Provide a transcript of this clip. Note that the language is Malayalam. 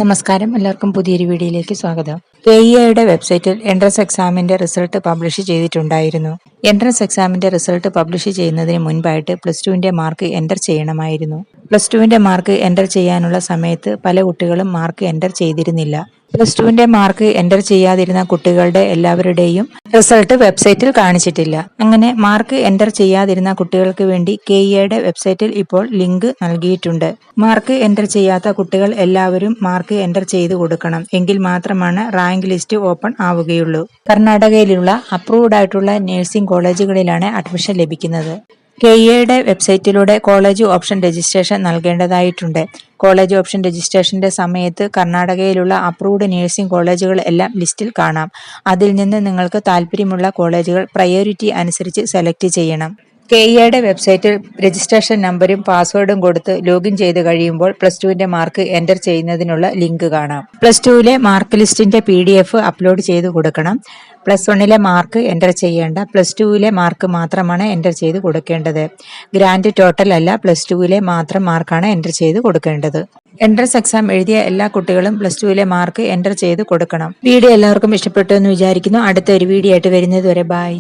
നമസ്കാരം, എല്ലാവർക്കും പുതിയൊരു വീഡിയോയിലേക്ക് സ്വാഗതം. KEIയുടെ വെബ്സൈറ്റിൽ എൻട്രൻസ് എക്സാമിന്റെ റിസൾട്ട് പബ്ലിഷ് ചെയ്തിട്ടുണ്ടായിരുന്നു. എൻട്രൻസ് എക്സാമിന്റെ റിസൾട്ട് പബ്ലിഷ് ചെയ്യുന്നതിന് മുൻപായിട്ട് +2ന്റെ മാർക്ക് എൻ്റർ ചെയ്യണമായിരുന്നു. +2ന്റെ മാർക്ക് എൻ്റർ ചെയ്യാനുള്ള സമയത്ത് പല കുട്ടികളും മാർക്ക് എൻ്റർ ചെയ്തിരുന്നില്ല. +2ന്റെ മാർക്ക് എൻ്റർ ചെയ്യാതിരുന്ന കുട്ടികളുടെ എല്ലാവരുടെയും റിസൾട്ട് വെബ്സൈറ്റിൽ കാണിച്ചിട്ടില്ല. അങ്ങനെ മാർക്ക് എൻ്റർ ചെയ്യാതിരുന്ന കുട്ടികൾക്ക് വേണ്ടി KEIയുടെ വെബ്സൈറ്റിൽ ഇപ്പോൾ ലിങ്ക് നൽകിയിട്ടുണ്ട്. മാർക്ക് എൻ്റർ ചെയ്യാത്ത കുട്ടികൾ എല്ലാവരും മാർക്ക് എൻ്റർ ചെയ്ത് കൊടുക്കണം. എങ്കിൽ മാത്രമാണ് റാങ്ക് ലിസ്റ്റ് ഓപ്പൺ ആവുകയുള്ളൂ. കർണാടകയിലുള്ള അപ്രൂവ്ഡ് ആയിട്ടുള്ള നഴ്സിംഗ് കോളേജുകളിലാണ് അഡ്മിഷൻ ലഭിക്കുന്നത്. KEIയുടെ വെബ്സൈറ്റിലൂടെ കോളേജ് ഓപ്ഷൻ രജിസ്ട്രേഷൻ നൽകേണ്ടതായിട്ടുണ്ട്. കോളേജ് ഓപ്ഷൻ രജിസ്ട്രേഷന്റെ സമയത്ത് കർണാടകയിലുള്ള അപ്രൂവ്ഡ് നഴ്സിംഗ് കോളേജുകൾ എല്ലാം ലിസ്റ്റിൽ കാണാം. അതിൽ നിന്ന് നിങ്ങൾക്ക് താല്പര്യമുള്ള കോളേജുകൾ പ്രയോറിറ്റി അനുസരിച്ച് സെലക്ട് ചെയ്യണം. KEIയുടെ വെബ്സൈറ്റിൽ രജിസ്ട്രേഷൻ നമ്പരും പാസ്വേഡും കൊടുത്ത് ലോഗിൻ ചെയ്ത് കഴിയുമ്പോൾ +2ന്റെ മാർക്ക് എൻ്റർ ചെയ്യുന്നതിനുള്ള ലിങ്ക് കാണാം. +2ലെ മാർക്ക് ലിസ്റ്റിന്റെ PDF അപ്ലോഡ് ചെയ്ത് കൊടുക്കണം. +1ലെ മാർക്ക് എൻ്റർ ചെയ്യേണ്ട, +2ലെ മാർക്ക് മാത്രമാണ് എൻ്റർ ചെയ്ത് കൊടുക്കേണ്ടത്. ഗ്രാൻഡ് ടോട്ടൽ അല്ല, +2ലെ മാത്രം മാർക്കാണ് എൻ്റർ ചെയ്ത് കൊടുക്കേണ്ടത്. എൻട്രൻസ് എക്സാം എഴുതിയ എല്ലാ കുട്ടികളും +2ലെ മാർക്ക് എൻ്റർ ചെയ്ത് കൊടുക്കണം. വീഡിയോ എല്ലാവർക്കും ഇഷ്ടപ്പെട്ടു എന്ന് വിചാരിക്കുന്നു. അടുത്ത ഒരു വീഡിയോ ആയിട്ട് വരുന്നത് വരെ ബൈ.